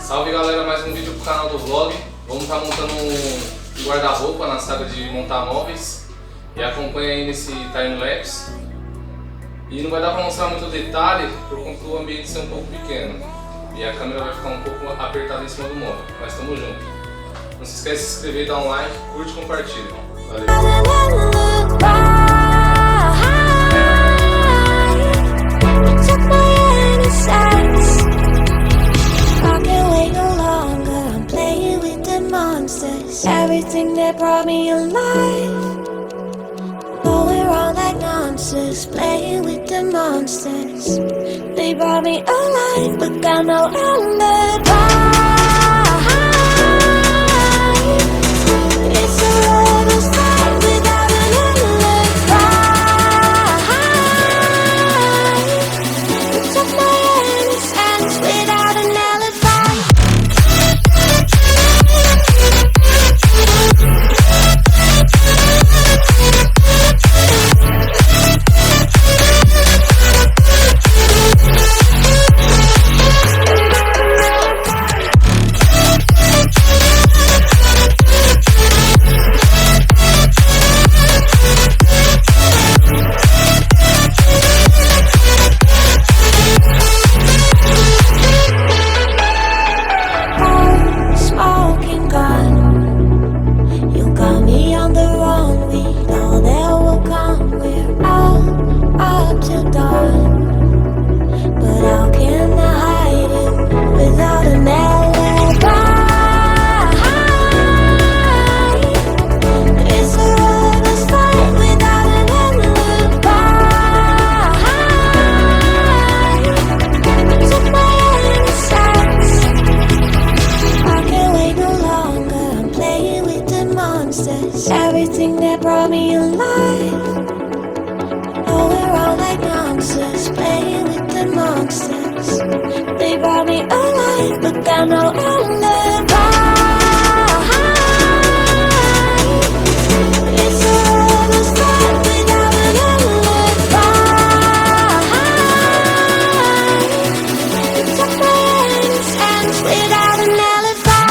Salve galera, mais um vídeo pro canal do vlog. Vamos estar montando um guarda-roupa na saga de montar móveis. E acompanha aí nesse time-lapse. E não vai dar pra mostrar muito detalhe por conta do ambiente ser um pouco pequeno. E a câmera vai ficar um pouco apertada em cima do móvel, mas tamo junto. Não se esquece de se inscrever, dar um like, curte e compartilha. Valeu! Everything that brought me alive, going wrong like monsters, playing with the monsters. They brought me alive, but got no alibi. It's a rebel's fight without an alibi. It took my innocence without an alibi. Everything that brought me alive, going wrong like monsters, playing with the monsters. They brought me alive, but got no alibi. It's a rebel's fight without an alibi. It took my innocence without an alibi.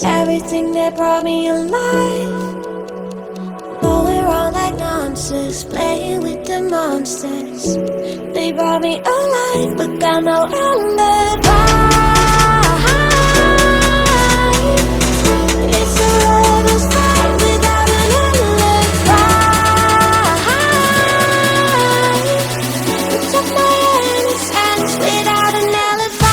Everything that brought me alive, going wrong like monsters, playing with the monsters. They brought me alive, but got no alibi. It's a rebel's fight without an alibi. It took my innocence without an alibi.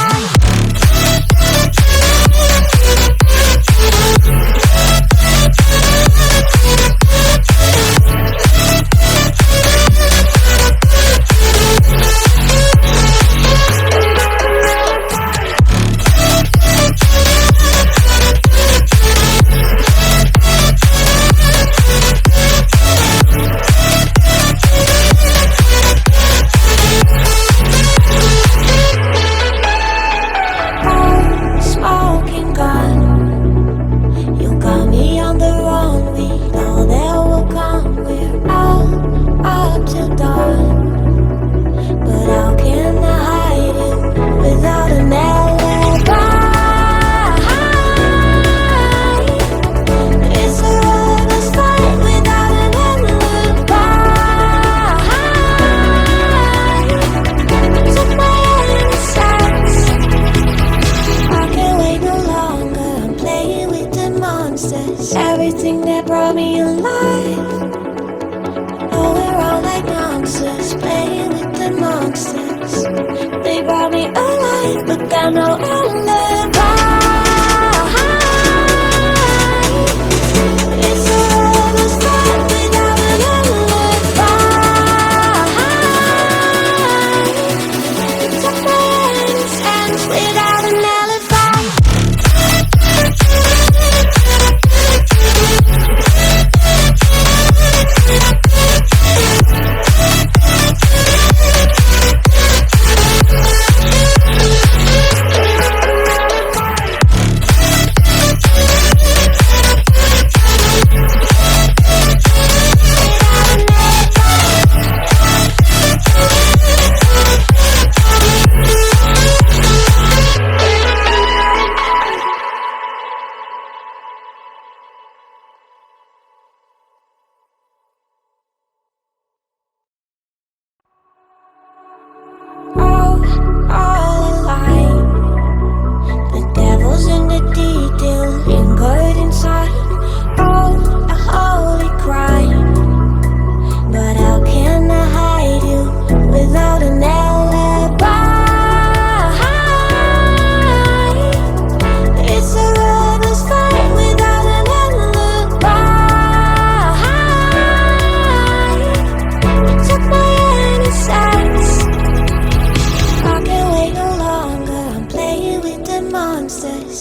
got no alibi. It's a lover's fight without an alibi. You took my hands without an alibi.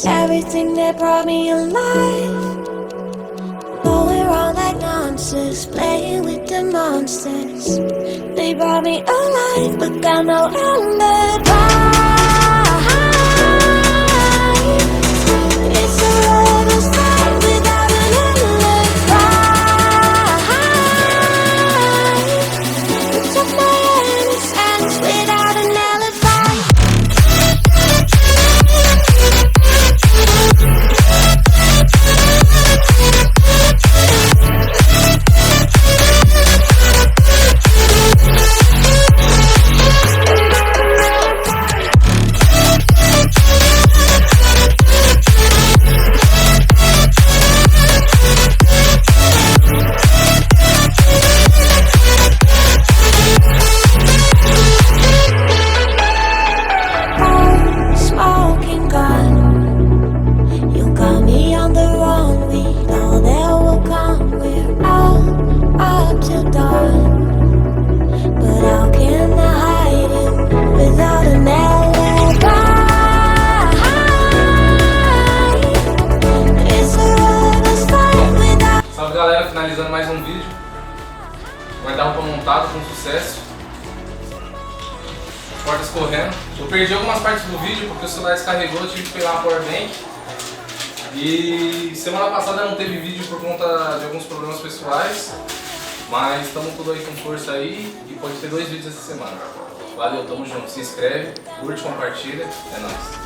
Everything that brought me alive, going wrong like nonsense, playing with the monsters. They brought me alive, but got no alibi. It's a lover's fight without an alibi. You took my hands without an alibi. Galera, finalizando mais um vídeo. Guarda-roupa montado com sucesso. Portas correndo. Eu perdi algumas partes do vídeo porque o celular descarregou, eu tive que pegar uma powerbank. E semana passada não teve vídeo por conta de alguns problemas pessoais. Mas estamos tudo aí com força aí e pode ter 2 vídeos essa semana. Valeu, tamo junto. Se inscreve, curte, compartilha. É nóis.